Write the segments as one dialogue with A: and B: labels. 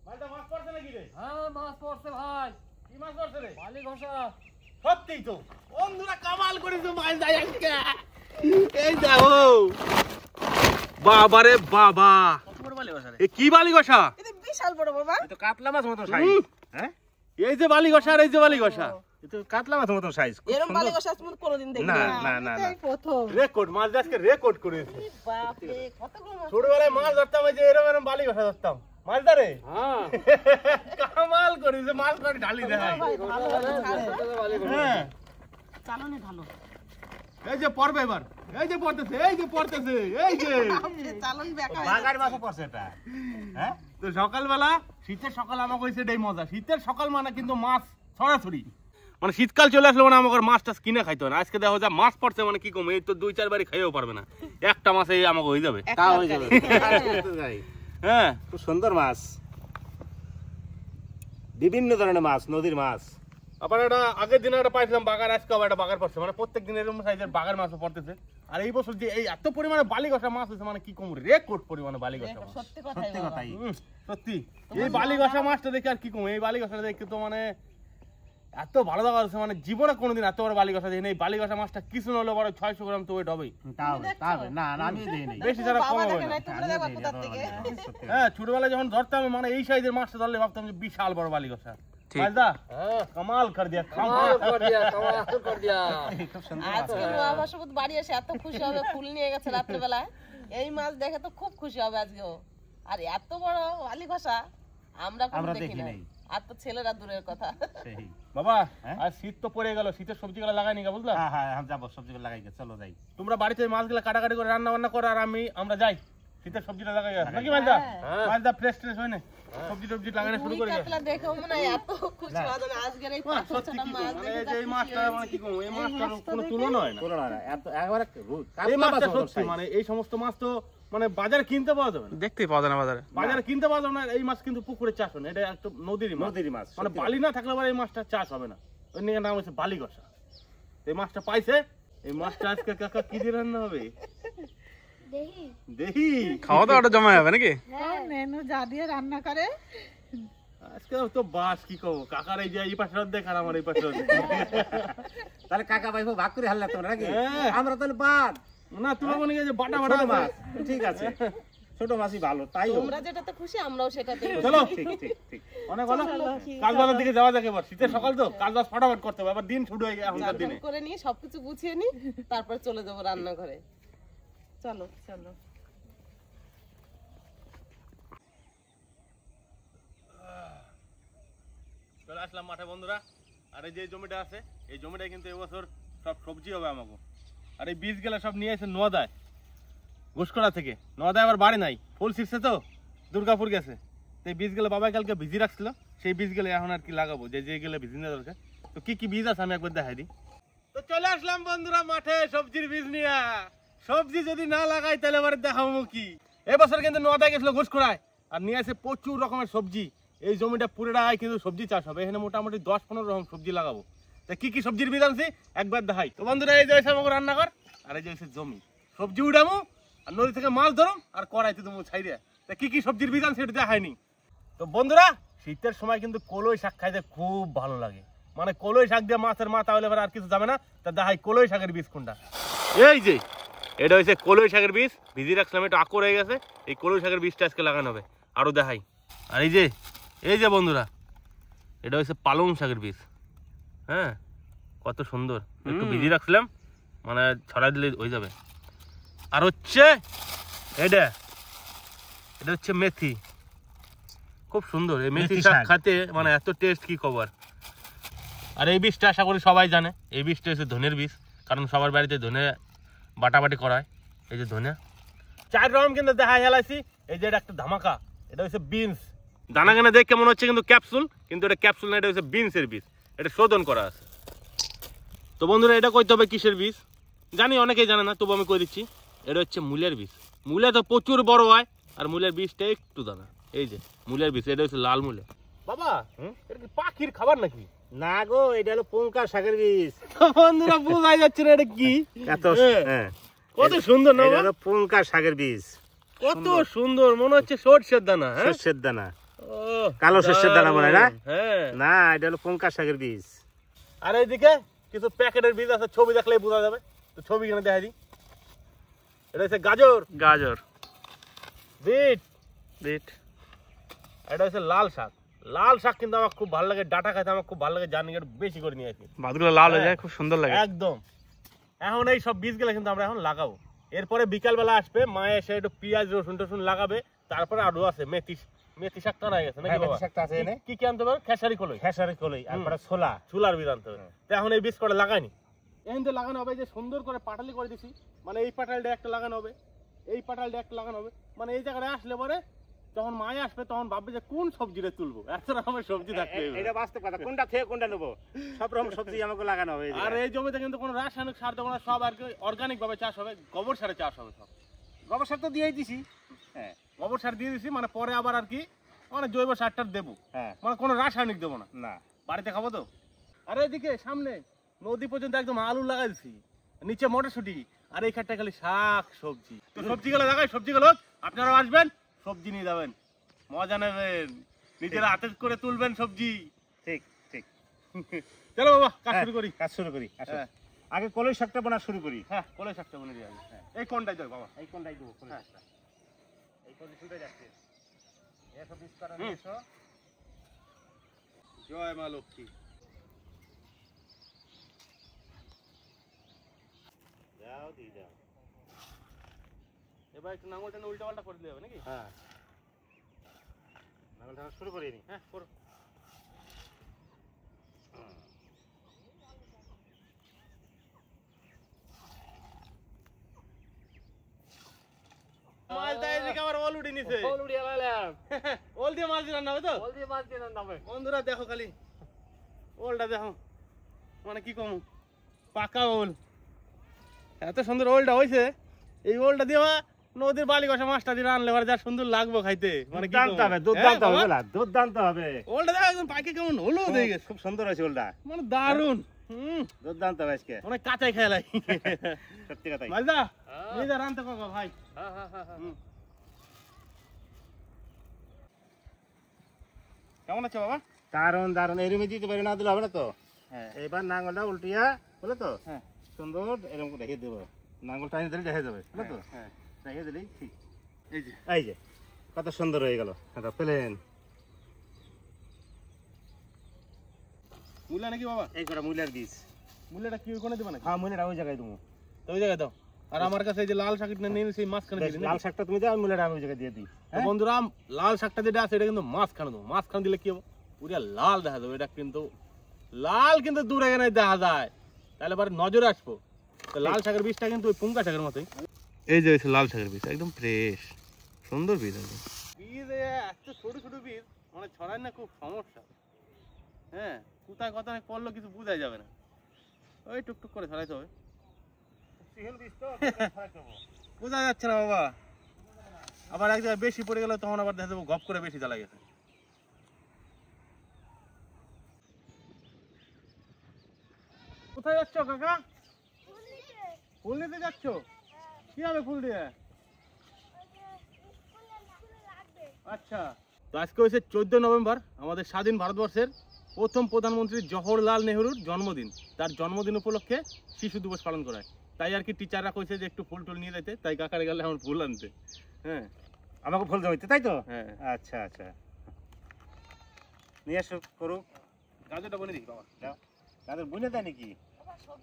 A: মালটা মাছ পড়ছে নাকি রে?
B: হ্যাঁ মাছ পড়ছে ভাই।
A: কি মাছ পড়ছে রে?
B: বালি ঘষা।
A: সত্যি তো বন্ধুরা কামাল করেছে মাছ যায় আজকে। এই দেখো বাবারে বাবা,
C: বড় বালি ঘষা রে।
A: এ কি বালি ঘষা?
D: এটা বিশাল বড় বাবা।
C: এ তো কাতলা মাছ মতো সাইজ। হ্যাঁ
A: এই যে বালি ঘষা আর এই যে বালি ঘষা,
C: এ তো কাতলা মাছ মতো সাইজ।
D: এরকম বালি ঘষা তুমি কোনোদিন দেখিনি।
C: না না না না।
D: এই প্রথম।
A: রেকর্ড মাছ আজকে রেকর্ড করেছে।
D: বাপ রে কতগুলো মাছ।
A: ছোটবেলায় মাছ ধরতাম এই যে এরকম বালি ঘষা ধরতাম মাছ ধরে।
B: হ্যাঁ
A: কামাল করেছে মাছ ধরে ঢালি দেয়।
D: ভাই ভালো
B: বালি ঘষা।
A: হ্যাঁ
D: চালনি ভালো।
A: এই যে পড়বে এবার, এই যে পড়তেছে, এই যে পড়তেছে, এই যে
D: চালনি বেকা।
C: বাগার মাছ পড়ছে এটা। হ্যাঁ
A: তো সকালবেলা শীতের সকাল আমাকে হয়েছে এটাই মজা। শীতের সকাল মানে কিন্তু মাছ ছড়াছড়ি, মানে শীতকাল চলে আসলে মানে আমাকে মাছ টাছ কিনে খাইতে হয় না। আজকে দেখো যা মাছ পড়ছে মানে কি কম, এই তো 2-4 বাড়ি খাইও পারবে না, একটা মাছে আমাকে হয়ে যাবে।
C: তা হয়ে যাবে।
A: হ্যাঁ
C: খুব সুন্দর মাছ, বিভিন্ন ধরনের মাছ, নদীর মাছ।
A: আবার একটা আগের দিনে একটা পাইছিলাম বাগার, আজকে আবার একটা বাগার পড়ছে, মানে প্রত্যেক দিন এরকম সাইজের বাগার মাছও পড়তেছে। আর এই বছর যে এই এত পরিমাণে বালি ঘষা মাছ হয়েছে মানে কি কম, রেকর্ড পরিমাণে বালি ঘষা মাছ।
D: সত্যি কথাই
C: সত্যি
D: বাবা।
C: কথাই।
A: সত্যি এই বালি ঘষা মাছটা দেখে আর কি কম, এই বালি ঘষাটা দেখে তো মানে এত ভালো লাগা হচ্ছে, মানে জীবনে কোনোদিন এত বড় বালি ঘষা দেখিনি। এই বালি ঘষা মাছটা কিছু না হলেও বড় 600 গ্রাম তো ওয়েট হবেই।
C: তা হবে তা হবে। না না আমি দেই নাই।
A: বেশি ছাড়া কম
D: বাবা
A: হবে
D: দেখে
A: না।
D: নাই তোমরা দেখো কোথা থেকে।
A: হ্যাঁ ছোটবেলায় যখন ধরতাম মানে এই সাইজের মাছটা ধরলে ভাবতাম যে বিশাল বড় বালি ঘষা। মাছদা কামাল কর দিয়া,
B: কামাল কর দিয়া, কামাল কর দিয়া।
C: খুব সুন্দর।
D: আজকে নোয়া বাসুবত বাড়ি এসে এত খুশি হবে, ফুল নিয়ে গেছে রাত্রে বেলা। এই মাছ দেখে তো খুব খুশি হবে আজকেও। আর এত বড় বালি ঘষা আমরা কোনো
C: আমরা
D: দেখি
C: দেখি
D: নাই।
C: নাই।
D: আর তো ছেলেরা দূরের কথা।
C: সেই।
A: বাবা
C: হ্যাঁ?
A: আর শীত তো পড়ে গেল, শীতের সবজিগুলো লাগাই নি বুঝলা?
C: হ্যাঁ হ্যাঁ আমি যাবো, সবজিগুলো লাগাই গে, চলো যাই।
A: তোমরা বাড়িতে মাছগুলো কাটাকাটি করে রান্না বান্না করো আর আমরা যাই শীতের সবজিটা লাগাই আসি। নাকি মাছদা?
B: হ্যাঁ।
A: মাছদা ফ্রেশ ট্রেশ হয় না, সবজি টবজি লাগানো শুরু
D: রুই
A: করে
D: কাতলা দেখেও মনে হয় এত খুশি হবে না আজকের এই পাঁচ
A: সত্যি
D: ছটা
A: কি
D: মাছ
A: মানে
D: দেখে
A: এই
D: যা
A: যে এই
D: খুশি
A: মাছটা
D: হয়েছি।
A: মানে কি কম, এই মাছটার কোনো তুলনা হয় না।
C: কোনো না, এত একবারে
A: এই
C: কাতলা মাছ
A: মাছটা
C: মতো
A: সত্যি
C: size।
A: মানে এই সমস্ত মাছ তো মানে বাজারে কিনতে পাওয়া যাবে না,
E: দেখতেই পাওয়া যায় না বাজারে।
A: বাজারে কিনতে পাওয়া যাবে না। এই মাছ কিন্তু পুকুরে চাষ হয় না, এটা একটা নদীরই মাছ।
C: নদীর মাছ,
A: মানে
C: সত্যি
A: বালি না থাকলে আবার এই মাছটা চাষ হবে না, ওই নিয়ে নাম হচ্ছে বালি ঘষা। এই মাছটা পাইছে, এই মাছটা আজকে কাকা কি দিয়ে রান্না হবে দেখি।
E: খাওয়া দাওয়াটা জমা যাবে নাকি?
D: নেনু যা দিয়ে রান্না করে।
A: আজকে তো বাস কি করবো, কাকার এই যে এই পাশে অর্ধেক আর আমার এই পাশে অর্ধেক।
C: তাহলে কাকা ভাই ভাগ করে হারলে তোমরা নাকি?
A: হ্যাঁ।
C: আমরা তাহলে বাদ।
A: না তোমার মনে হয় যে বাটা
C: ছোট
A: বাটা
C: মাছ
A: মাছ।
C: ঠিক আছে, ছোট মাছই ভালো, তাই হোক।
D: তোমরা যেটাতে খুশি আমরাও সেটাতে
A: চলো
C: ঠিক ঠিক ঠিক।
A: অনেক ভালো, কাজবাজার দিকে যাওয়া যাক এবার। শীতের সকাল তো কাজবাজ ফটাফট করতে হবে, আবার দিন শুরু হয়ে গেছে এখনকার দিনে।
D: করে নিয়ে সবকিছু গুছিয়ে নি, তারপর চলে যাবো রান্নাঘরে। চলো চলো।
A: চলে আসলাম মাঠে বন্ধুরা। আর এই যে জমিটা আছে, এই জমিটা কিন্তু এবছর সব সবজি হবে আমাকে। আর এই বীজগুলো সব নিয়ে এসে নোয়াদায়, ঘুষকড়া থেকে। নোয়াদায় আবার বাড়ি নাই, ফুল ছিটছে তো, দুর্গাপুর গেছে। তো এই বীজগুলো বাবাই কালকে ভিজি রাখছিল, সেই বীজগুলো এখন আর কি লাগাবো, যে যেগুলো ভিজি না দরকার। তো কি কি বীজ আছে আমি একবার দেখাই দিই। তো চলে আসলাম বন্ধুরা মাঠে সবজির বীজ নিয়ে। সবজি যদি না লাগাই তাহলে এবার দেখাবো কি। এবছর কিন্তু নোয়াদায় গেছিল ঘুষকড়ায়, আর নিয়ে আসে প্রচুর রকমের সবজি। এই জমিটা পুরোটাই কিন্তু সবজি চাষ হবে, এখানে মোটামুটি 10-15 রকম সবজি লাগাবো। তা কি কি সবজির বীজ আনছি একবার দেখাই। তো বন্ধুরা এই যে আমাকে রান্নাঘর, আর এই যে জমি, সবজি উঠামো আর নদী থেকে মাছ ধরো আর কড়াইতে তুমি ছাইরে। তা কি কি সবজির বীজ আনছি এটা দেখাইনি। তো বন্ধুরা শীতের সময় কিন্তু কলই শাক খাইতে খুব ভালো লাগে, মানে কলই শাক দিয়ে মাছের মাথা হলে আর কিছু যাবে না। তা দেখাই কলই শাকের বীজ কোনটা। এই যে এটা হচ্ছে কলই শাকের বীজ, ভিজিয়ে রাখছিলাম, একটু আকর হয়ে গেছে। এই কলই শাকের বীজটা আজকে লাগানো হবে। আরো দেখাই, আর এই যে বন্ধুরা এটা হচ্ছে পালং শাকের বীজ। হ্যাঁ কত সুন্দর, একটু ভিজিয়ে রাখছিলাম, মানে ছড়াই দিলে হয়ে যাবে। আর হচ্ছে এটা হচ্ছে মেথি, খুব সুন্দর। এই মেথি শাক খেতে মানে এত টেস্ট কি খবর। আর এই বীজটা আশা করি সবাই জানে, এই বীজটা হচ্ছে ধনের বীজ, কারণ সবার বাড়িতে ধনে বাটাবাটি করা হয়। এই যে ধনে 4 রকম কিন্তু দেখা হেলাইছি। এই যে এটা একটা ধামাকা, এটা হচ্ছে বিনস। দানা গানা দেখে কেমন হচ্ছে কিন্তু ক্যাপসুল, কিন্তু এটা ক্যাপসুল না, এটা হচ্ছে বিনসের বীজ, এটা শোধন করা আছে। তো বন্ধুরা এটা কইতে হবে কিসের বীজ জানি, অনেকেই জানে না, তবু আমি কই দিচ্ছি। এটা হচ্ছে মূলের বীজ। মূলে তো প্রচুর বড় হয়, আর মূলের বীজটা একটু দানা। এই যে মূলের বীজ, এটা হচ্ছে লাল মূলে। বাবা এটা কি পাখির খাবার নাকি?
C: না গো, এটা হলো পুঙ্কা শাকের বীজ।
A: বন্ধুরা বোঝাই যাচ্ছে না এটা কি।
C: হ্যাঁ
A: কত সুন্দর না,
C: এটা হলো পুঙ্কা শাকের বীজ।
A: কত সুন্দর, মনে হচ্ছে সরষের দানা। হ্যাঁ
C: সরষের দানা।
A: ও
C: কালো শস্যের দানা বলে না?
A: হ্যাঁ।
C: না, এটা হলো পুঙ্কা শাকের বীজ।
A: আর এইদিকে কিছু প্যাকেটের বীজ আছে, ছবি দেখলেই বোঝা যাবে। তো ছবি কেন দেখা দিই। এটা হচ্ছে গাজর,
E: গাজর,
A: বিট,
E: বিট,
A: এটা হচ্ছে লাল শাক। লাল শাক কিন্তু আমার খুব ভালো লাগে, ডাটা খাইতে আমার খুব ভালো লাগে, জানি একটু বেশি করে নিয়ে আসি।
E: ভাতগুলো লাল হয়ে যায়, খুব সুন্দর লাগে।
A: একদম। এখন এই সব বীজগুলো কিন্তু আমরা এখন লাগাবো। এরপরে বিকালবেলা আসবে মা, এসে একটু পেঁয়াজ রসুন টসুন লাগাবে। তারপরে আরো আছে মেথি, মেথি শাক টানা গেছে নাকি বাবা?
C: শাকটা আছে এনে,
A: কি কি আনতে পারবে? খেসারি কলই,
C: খেসারি কলই, তারপরে ছোলা।
A: চুলার বীজ আনতে হবে। তো এখন এই বীজ করে লাগাইনি, এখন তো লাগানো হবে। যে সুন্দর করে পাটালি করে দিছি, মানে এই পাটালটা একটা লাগানো হবে, এই পাটালটা একটা লাগানো হবে। মানে এই জায়গায় আসলে পরে যখন মায়ে আসবে তখন ভাববে যে কোন সবজিটা তুলবো, এত রকমের সবজি থাকবে।
C: এটা বাস্তব কথা, কোনটা থেকে কোনটা নেবো, সব রকম সবজি আমাকে লাগানো হবে।
A: আর এই জমিতে কিন্তু কোনো রাসায়নিক সার দেবো না, সব আর কি অর্গানিক ভাবে চাষ হবে, গোবর সারে চাষ হবে সব।
C: গোবর সার তো দিয়েই দিছি। হ্যাঁ
A: গোবর সার দিয়ে দিছি, মানে পরে আবার আর কি মানে জৈব সারটার দেবো,
C: হ্যাঁ,
A: মানে কোনো রাসায়নিক দেবো না,
C: না
A: বাড়িতে খাবো তো। আর এদিকে সামনে নদী পর্যন্ত একদম আলু লাগাই দিছি, নিচে মটরশুটি, আর এই খাটটা খালি শাক সবজি। তো সবজিগুলো লাগাই, সবজিগুলো আপনারাও আসবেন, সবজি নিয়ে যাবেন, মজা নেবেন, নিজেরা হাতে করে তুলবেন সবজি।
C: ঠিক ঠিক।
A: চলো বাবা কাজ শুরু করি।
C: কাজ শুরু করি, আসো।
A: হ্যাঁ
C: আগে কলই শাকটা বোনা শুরু করি।
A: হ্যাঁ, কলাই শাকটা বলে দিয়ে আসি। এই কোনটাই দেখ বাবা,
C: এই কোনটাই দেবো, কলই
A: হ্যাঁ।
C: শাকটা। এই কলই শুনতে যাচ্ছে। এসব বীজ করা
A: হুম।
C: এসো।
A: জয় মা লক্ষ্মী।
C: যাও দিয়ে যাও।
A: এবার একটু নাঙ্গলটা উল্টা পাল্টা করে দিতে হবে নাকি?
C: হ্যাঁ, নাঙ্গল টানা শুরু করি নি।
A: হ্যাঁ করো। মাছটা এদিকে আবার ওল উঠে নিছে।
B: ওল উড়িয়ে লাইলাম।
A: ওল দিয়ে মাছ দিয়ে রান্না হবে তো?
B: ওল দিয়ে মাছ দিয়ে নামে।
A: বন্ধুরা দেখো খালি ওলটা দেখো, মানে কি কম পাকা ওল, এত সুন্দর ওলটা হয়েছে। এই ওলটা দিয়ে নদীর বালি কষা মাছটা দিয়ে রানলে পরে যা সুন্দর লাগবে খাইতে, মানে কি
C: দুর্দান্ত হবে, দুর্দান্ত হবে বলা, দুর্দান্ত হবে।
A: ওলটা দেখো একদম পাকে কেমন হলো হয়ে গেছে,
C: খুব সুন্দর হয়েছে ওলটা,
A: মানে দারুন।
C: দুর্দান্ত হবে আজকে,
A: অনেক কাঁচাই খেলাই।
C: সত্যি কথাই।
A: মালদা নিয়ে যা রানতে কাকা ভাই।
B: হ্যাঁ হ্যাঁ হ্যাঁ হ্যাঁ।
A: হুম। কেমন আছে বাবা?
C: দারুন দারুন, এরকম দিতে পারি, না দিলে হবে না তো।
A: হ্যাঁ
C: এবার নাঙ্গলটা উল্টিয়া, বুঝলে তো,
A: হ্যাঁ
C: সুন্দর এরকম রেখে দেবো, নাঙ্গল টানি দিলে দেখা যাবে, বুঝলে তো,
A: হ্যাঁ
C: রেখে দিলেই ঠিক।
A: এই যে
C: এই যে কত সুন্দর হয়ে গেল, এটা প্লেন।
A: মূলা নাকি বাবা?
C: এই করা মূলের বীজ।
A: মূলাটা কি ওখানে দেবে নাকি?
C: হ্যাঁ, মূলেটা ওই জায়গায় দেবো।
A: তো ওই জায়গায় দাও। আর আমার কাছে এই যে লাল শাকটা নিয়ে সেই মাঝখানে
C: বেশ,
A: দিলি
C: লাল
A: নাকি?
C: শাকটা তুমি দাও, মূলেটা আমি ওই জায়গায় দিয়ে দিই।
A: তো বন্ধুরা লাল শাকটা যেটা আছে এটা কিন্তু মাঝখানে দেবো, মাঝখানে দিলে কি হবে পুরা লাল দেখা যাবে। এটা কিন্তু লাল কিন্তু দূরে গেলে দেখা যায়, তাহলে পরে নজরে আসবো। তো লাল শাকের বীজটা কিন্তু ওই পুঙ্কা শাকের মতোই। এই যে লাল শাকের বীজ একদম ফ্রেশ, সুন্দর বীজ একদম। বীজ এত ছোট ছোট বীজ, মানে ছড়ায় না খুব সমস্যা। হ্যাঁ, কোথায় কোথায় পড়লো কিছু বোঝাই যাবে না, ওই টুকটুক করে ছড়াইতে হবে। বোঝা যাচ্ছে না বাবা, আবার এক জায়গায় বেশি পড়ে গেলে তখন আবার দেখা যাবো গপ করে বেশি জ্বালা গেছে। কোথায় যাচ্ছ কাকা? ফুল নিতে যাচ্ছ? কি হবে ফুল দিয়ে? আচ্ছা, তো আজকে হয়েছে 14 নভেম্বর, আমাদের স্বাধীন ভারতবর্ষের প্রথম প্রধানমন্ত্রী জওহরলাল নেহরুর জন্মদিন। তার জন্মদিন উপলক্ষে শিশু দিবস পালন করা হয়। তাই আর কি টিচাররা কইছে যে একটু ফুল টুল নিয়ে যেতে, তাই কাকারে গেলে আমার ফুল আনতে। হ্যাঁ,
C: আমাকে ফুল জমিতে, তাই তো?
A: হ্যাঁ,
C: আচ্ছা আচ্ছা, নিয়ে এসো, করুক।
A: গাজরটা বলে দিই বাবা।
C: দাও, তাদের বুনে দেয় নাকি?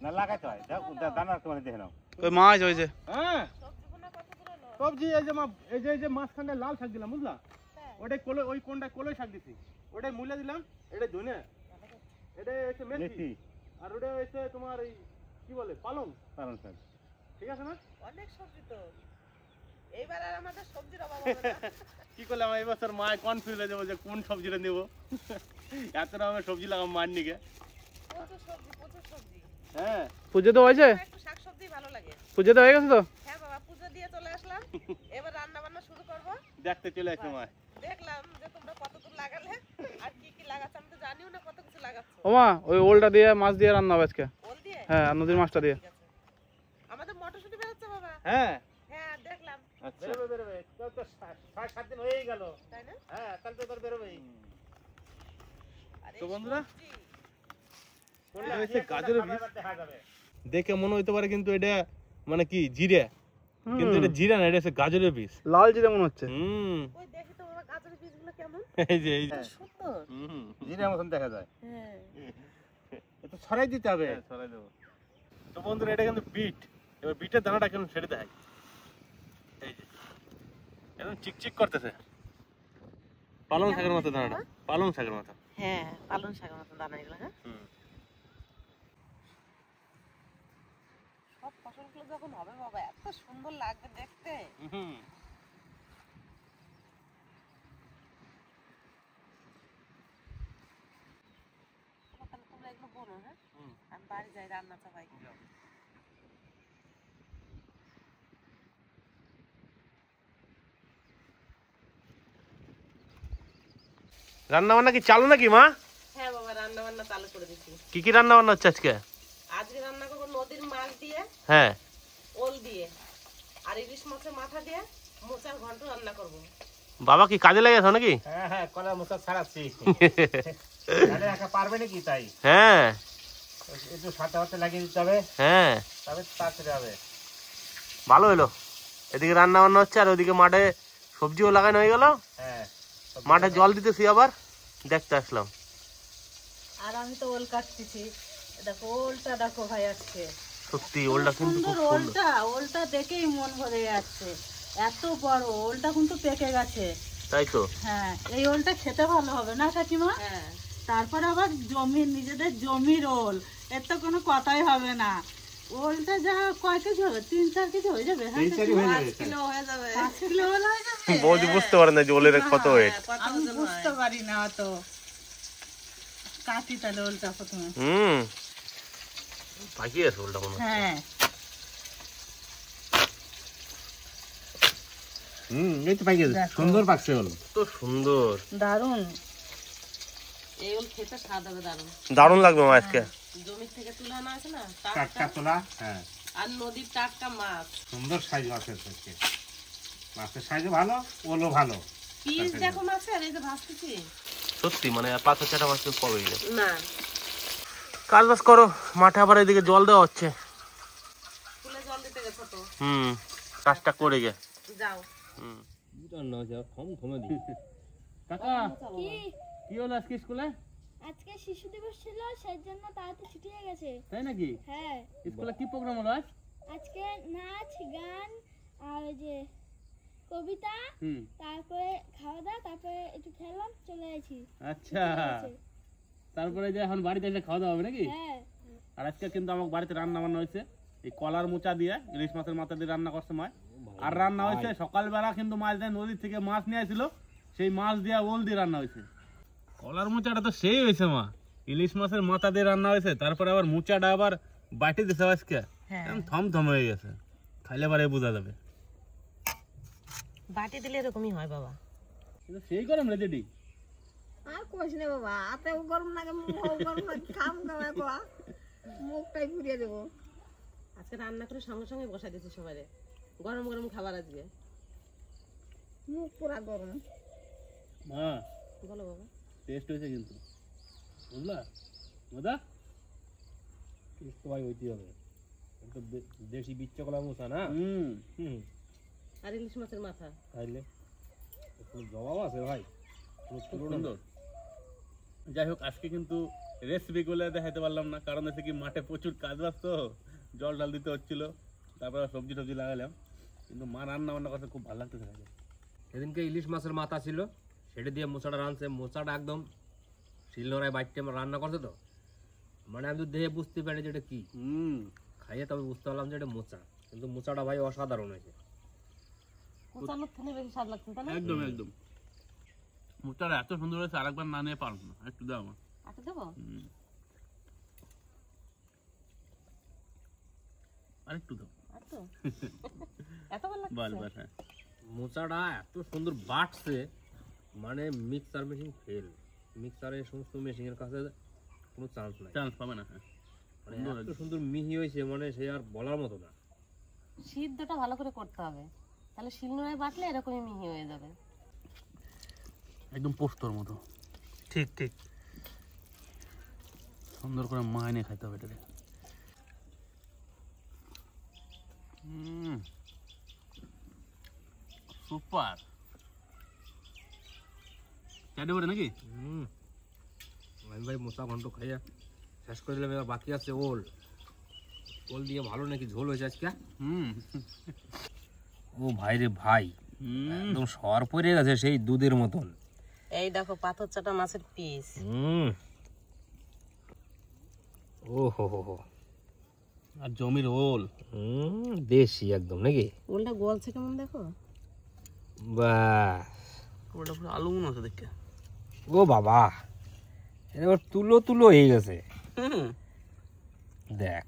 C: না লাগাইতে হয়, দাও, দানা একটু মানে দেখে নাও।
E: ওই মাছ হয়েছে।
A: হ্যাঁ, সবজি এই যে এই যে মাঝখানে লাল শাক দিলাম, বুঝলা? ওটাই কলই, ওই কোনটা কলই শাক দিছি, ওটাই মূলা দিলাম, এটা ধনে, এটা হচ্ছে মেথি,
C: মেথি,
A: আর ওটা হচ্ছে তোমার এই কি বলে পালং।
C: পালং শাক।
A: ঠিক আছে না?
D: অনেক সবজি তো, এইবার আর আমাদের সবজির অভাব হবে না।
A: কি করলাম এই বছর মায় কনফিউজ হয়ে যাবো যে কোন সবজিটা নেব। এত রকমের সবজি লাগাম মার নিকে।
D: প্রচুর সবজি, প্রচুর সবজি।
A: হ্যাঁ,
E: পুজো তো হয়েছে,
D: আমার একটু শাকসবজি ভালো লাগে।
E: পুজো তো হয়ে গেছে তো।
D: হ্যাঁ বাবা, পুজো দিয়ে চলে আসলাম, এবার রান্না বান্না শুরু করব।
A: দেখতে চলে আসছে মায়।
D: দেখলাম যে তোমরা কত দূর লাগালে, আর কি কি লাগাচ্ছ আমি তো জানিও না কত কিছু লাগাচ্ছ।
E: ওমা ওই ওলটা দিয়ে মাছ দিয়ে রান্না হবে আজকে।
D: ওল দিয়ে?
E: হ্যাঁ, আর নদীর মাছটা দিয়ে।
D: ঠিক আছে। আমাদের মটরশুঁটি বেরোচ্ছে বাবা।
A: হ্যাঁ,
D: হ্যাঁ দেখলাম,
A: আচ্ছা।
C: বেরোবে বেরোবে, তো 6-7 দিন হয়েই গেল।
D: তাই না?
C: হ্যাঁ, তাহলে তো এবার বেরোবেই।
A: তো বন্ধুরা এটা হচ্ছে গাজরের বীজ।
C: দেখা যাবে
A: দেখে মনে হইতে পারে কিন্তু এটা মানে কি জিরা, কিন্তু এটা জিরা না, এটা হচ্ছে গাজরের বীজ।
E: লাল জিরে মনে হচ্ছে।
D: ওই দেখি তো বাবা গাজরের বীজগুলো কেমন
A: এই যে
D: সুন্দর।
C: জিরা মতন দেখা যায়।
D: হ্যাঁ
C: এটা ছড়াই দিতে হবে।
A: হ্যাঁ, ছড়াই দেবো। তো বন্ধুরা এটা কিন্তু বিট, এবার বিটের দানাটা কেমন সেটা দেখাই। এই যে একদম চিকচিক করতেছে, পালং শাকের মতো দানাটা, পালং শাকের মতো।
D: হ্যাঁ পালং শাকের মতো দানা এগুলো। হ্যাঁ সব ফসলগুলো যখন হবে বাবা এত সুন্দর লাগবে দেখতে। তাহলে তোমরা এগুলো বোনো। হ্যাঁ আমি বাড়ি যাই রান্না চাপাই।
A: রান্না বান্না কি চালু নাকি মা?
D: হ্যাঁ বাবা রান্না বান্না চালু করে দিচ্ছি।
A: কি কি রান্না বান্না হচ্ছে আজকে?
D: আজকে রান্না করবো নদীর মাছ দিয়ে,
A: হ্যাঁ
D: ওল দিয়ে, আর ইলিশ মাছের মাথা দিয়ে মোচার ঘন্ট রান্না করবো।
A: বাবা কি কাজে লেগেছ নাকি?
C: হ্যাঁ হ্যাঁ, কলা মোচা ছাড়াচ্ছি। তাহলে একা পারবে নাকি তাই?
A: হ্যাঁ
C: একটু সাথে হাতে লাগিয়ে দিতে হবে,
A: হ্যাঁ
C: তবে তাড়াতাড়ি হবে।
A: ভালো হলো। এদিকে রান্না বান্না হচ্ছে আর ওইদিকে মাঠে সবজিও লাগানো হয়ে গেল।
C: হ্যাঁ
A: মাঠে জল দিতেছি, আবার দেখতে আসলাম।
D: আর আমি তো ওল কাটতেছি। দেখো ওলটা দেখো ভাই আজকে
A: সত্যি ওলটা কিন্তু খুব
F: সুন্দর
A: সুন্দর।
F: ওলটা দেখেই মন ভরে যাচ্ছে। এত বড় ওলটা কিন্তু পেকে গেছে।
A: তাই তো।
F: হ্যাঁ এই ওলটা খেতে ভালো হবে না কাকিমা?
D: হ্যাঁ
F: তারপর আবার জমির নিজেদের জমির ওল, এর তো কোনো কথাই হবে না। ওলটা যা কয় কেজি হবে? 3-4 কেজি হয়ে যাবে। হ্যাঁ
C: এই হয়ে যাবে।
D: 5 কিলো হয়ে যাবে।
F: 5 কিলো ওল হয়ে যাবে।
A: বৌদি বুঝতে পারে না যে ওলের কত ওয়েট।
D: হ্যাঁ, কত
F: আমি
D: ওজন হয়।
F: বুঝতে পারি না অত। কাটি তাহলে ওলটা প্রথমে।
A: পাকিয়ে আছে ওলটা মনে হয়।
F: হ্যাঁ
C: এই তো পাইকে
F: দেখো।
C: সুন্দর পাকছে হলো।
A: তো সুন্দর,
F: দারুণ।
D: এই ওল খেতে স্বাদ হবে দারুণ।
A: দারুণ লাগবে মা আজকে।
D: জমি থেকে তুলে আনা আছে না
C: টাটকা
D: টাটকা,
C: তোলা, হ্যাঁ
D: আর নদীর টাটকা মাছ।
C: সুন্দর সাইজ মাছের থেকে। মাছের সাইজও ভালো, ওলও ভালো।
D: পিস দেখো মাছের, এই যে ভাজতেছি
A: সত্যি মানে 5-6টা মাছ তো পাবেই না।
D: না।
A: কাজ বাজ করো, মাঠে আবার এদিকে জল দেওয়া হচ্ছে।
D: ফুলে জল দিতে গেছো তো,
A: কাজটা করে গে।
D: যাও।
A: কাকা কি হলো আজকে স্কুলে?
G: আজকে শিশু দিবস ছিল, সেই জন্য তাড়াতাড়ি ছুটি হয়ে গেছে।
A: তাই নাকি?
G: হ্যাঁ
A: স্কুলে কি প্রোগ্রাম হলো আজ?
G: আজকে নাচ গান আর ওই যে কবিতা, তারপরে খাওয়া দাওয়া, তারপরে একটু খেলাম, চলে গেছি।
A: আচ্ছা, তারপরে যে এখন বাড়িতে এসে খাওয়া দাওয়া হবে নাকি?
G: হ্যাঁ
A: আর আজকে কিন্তু আমার বাড়িতে রান্না বান্না হয়েছে এই কলার মোচা দিয়ে, ইলিশ মাছের মাথা দিয়ে রান্না করছে মা। আর রান্না হয়েছে সকালবেলা কিন্তু মাছ দিয়ে নদী থেকে মাছ নিয়ে আসছিল, সেই মাছ দিয়ে ওল দিয়ে রান্না হয়েছে। কলার মোচাটা তো সেই হয়েছে মা, ইলিশ মাছের মাথা দিয়ে রান্না হয়েছে, তারপরে আবার মোচাটা আবার বাটি দিছে আজকে, থমথম হয়ে গেছে, খাইলে পরে বোঝা যাবে।
D: বাটি দিলে এরকমই হয় বাবা।
A: সেই গরম রে যেটি
H: আর কোশ নে বাবা, আতেও গরম লাগে, মুখও গরম লাগে, খাম গাওয়া কোয়া, মুখটাই পুড়িয়ে দেবো।
D: আজকে রান্না করে সঙ্গে সঙ্গে বসাই দিচ্ছি সবাই, গরম গরম খাবার আজকে।
H: মুখ পুরা গরম।
A: মা
D: বলো বাবা।
A: টেস্ট হয়েছে কিন্তু, বুঝলা মজা?
B: টেস্ট ভাই হইতে হবে, একটু দেশি বিচ্চ কলা মোচা না,
D: আর ইলিশ মাছের মাথা
B: খাইলে কোনো জবাব আছে ভাই, কোনো তুলনা নেই।
A: সুন্দর। যাই হোক আজকে কিন্তু রেসিপি গুলো দেখাতে পারলাম না, কারণ হচ্ছে কি মাঠে প্রচুর কাজ বাজ তো, জল ডাল দিতে হচ্ছিল, তারপরে সবজি টবজি লাগালাম, কিন্তু মা রান্না বান্না করতে খুব ভালো লাগতেছে।
B: সেদিনকে ইলিশ মাছের মাথা ছিল, সেটা দিয়ে মোচাটা রাঁধছে, মোচাটা একদম শিলনোড়ায় বাইটে রান্না করছে তো, মানে আমি তো দেখে বুঝতে পারি যে এটা কি, খাইয়ে তবে বুঝতে পারলাম যে এটা মোচা, কিন্তু মোচাটা ভাই অসাধারণ হয়েছে।
D: কুচানোর থেকে বেশি স্বাদ লাগছে তাই না?
A: একদম একদম, মোচাটা এত সুন্দর হয়েছে, আরেকবার না নিয়ে পারবো না, একটু দাও আমার।
D: আচ্ছা দেবো।
A: আরেকটু দাও,
D: আচ্ছা এত ভালো
A: বাস
D: লাগছে।
A: বাস, হ্যাঁ
B: মোচাটা এত সুন্দর বাটছে, মানে মিক্সার মেশিন ফেল, মিক্সারের সমস্ত মেশিনের কাছে কোনো চান্স নাই,
A: চান্স পাবে না। হ্যাঁ
B: মানে এত সুন্দর মিহি হয়েছে, মানে সে আর বলার মতো না।
D: সিদ্ধটা ভালো করে করতে হবে, তাহলে শিলনোড়ায় বাটলে এরকমই মিহি হয়ে যাবে।
A: একদম পোস্তর মতো। ঠিক ঠিক, সুন্দর করে মাইনে খাইতে হবে এটাকে। সুপার চাটে পড়ে নাকি?
B: আমি ভাই মোচা ঘন্ট খাইয়া শেষ করে দিলাম, এবার বাকি আছে ওল। ওল দিয়ে ভালো নাকি ঝোল হয়েছে আজকে। ও ভাই রে ভাই, একদম সর পড়ে গেছে সেই দুধের মতন।
D: এই দেখো পাথর চাটা মাছের পিস।
B: ও হো হো হো,
A: আর জমির ওল
B: দেশি একদম নাকি?
D: ওলটা গলছে কেমন দেখো।
B: বাহ,
A: ওটা পুরো আলু মনে হচ্ছে দেখে।
B: ও বাবা, এবার তুলো তুলো হয়ে গেছে। দেখ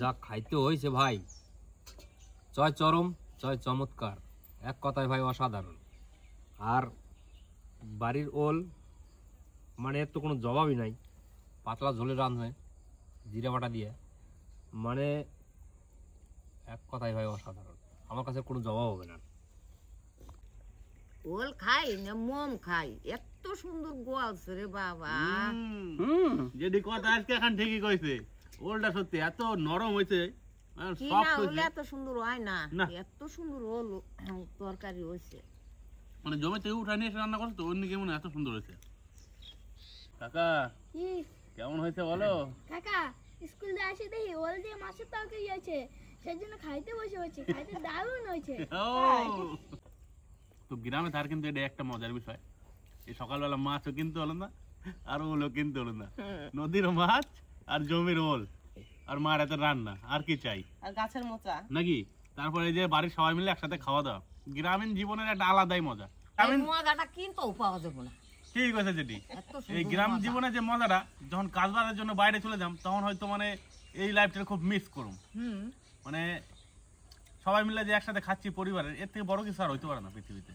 B: যা খাইতে হয়েছে ভাই, জয় চরম জয় চমৎকার, এক কথায় ভাই অসাধারণ। আর বাড়ির ওল মানে এর তো কোনো জবাবই নাই, পাতলা ঝোলে রাঁধবে জিরা বাটা দিয়ে, মানে এক কথায় ভাই অসাধারণ, আমার কাছে কোনো জবাব হবে না।
H: ওল খাই না মোম খাই, এত সুন্দর গোয়ালছে রে বাবা।
A: যেটি কথা আজকে এখন ঠিকই কইছে, ওলটা সত্যি এত নরম হয়েছে,
H: কি
A: সফট
H: না হলে
A: হয়েছে।
H: এত সুন্দর হয় না,
A: না।
H: এত সুন্দর ওল তরকারি হয়েছে।
A: মানে জমি থেকে উঠা নিয়ে এসে রান্না করছে তো অন্য কেমন এত সুন্দর হয়েছে। কাকা
G: কি
A: কেমন হয়েছে বলো?
G: কাকা স্কুল দিয়ে আসি দেখি ওল দিয়ে মাছের তরকারি আছে, সেই জন্য খাইতে বসে হচ্ছে, খাইতে দারুণ হয়েছে।
A: ও, তো গ্রামে তার কিন্তু এটা একটা মজার বিষয়, এই সকালবেলা মাছও কিনতে হলো না আর ওলও কিনতে হলো না, নদীর মাছ আর জমির ওল আর মার এত রান্না, আর কি চাই
D: আর গাছের মোচা
A: নাকি? তারপরে এই যে বাড়ির সবাই মিলে একসাথে খাওয়া দাওয়া, গ্রামীণ জীবনের একটা আলাদাই মজা।
H: এই মজাটা কিন্তু পাওয়া যাবে না।
A: ঠিক আছে যেটি
H: এত
A: এই
H: সুন্দর
A: গ্রাম
H: মজা।
A: জীবনে যে মজাটা, যখন কাজবারের জন্য বাইরে চলে যাম তখন হয়তো মানে এই লাইফটা খুব মিস করুম। মানে সবাই মিলে যে একসাথে খাচ্ছি পরিবারের, এর থেকে বড় কিছু আর হইতে পারে না পৃথিবীতে।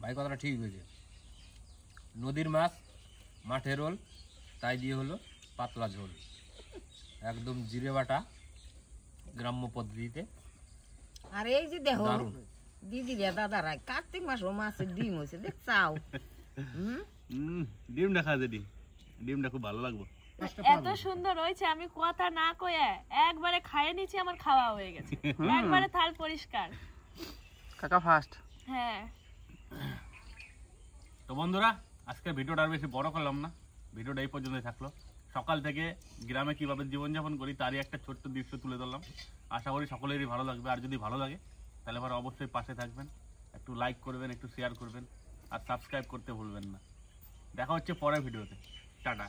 B: ভাই কথাটা ঠিক হয়েছে, নদীর মাছ মাঠের ওল, তাই দিয়ে হলো পাতলা ঝোল, একদম জিরে বাটা গ্রাম্য পদ্ধতিতে,
H: আর এই যে দেখো
B: দারুণ।
H: দিদি রে দাদারা কার্তিক মাস ও মাছের ডিম হয়েছে দেখ চাও।
A: ডিমটা খা যেটি, ডিমটা খুব ভালো লাগবে।
I: এত সুন্দর হয়েছে, আমি কথা না কয়ে একবারে খাইয়ে নিয়েছি, আমার খাওয়া হয়ে গেছে, একবারে থাল পরিষ্কার।
E: কাকা ফার্স্ট।
I: হ্যাঁ
A: তো বন্ধুরা, আজকের ভিডিওটা আর বেশি বড় করলাম না, ভিডিওটা এই পর্যন্তই থাকলো। সকাল থেকে গ্রামে কিভাবে জীবনযাপন করি তারই একটা ছোট্ট দৃশ্য তুলে ধরলাম। আশা করি সকলেরই ভালো লাগবে, আর যদি ভালো লাগে তাহলে আবার অবশ্যই পাশে থাকবেন, একটু লাইক করবেন, একটু শেয়ার করবেন, আর সাবস্ক্রাইব করতে ভুলবেন না। দেখা হচ্ছে পরের ভিডিওতে, টাটা।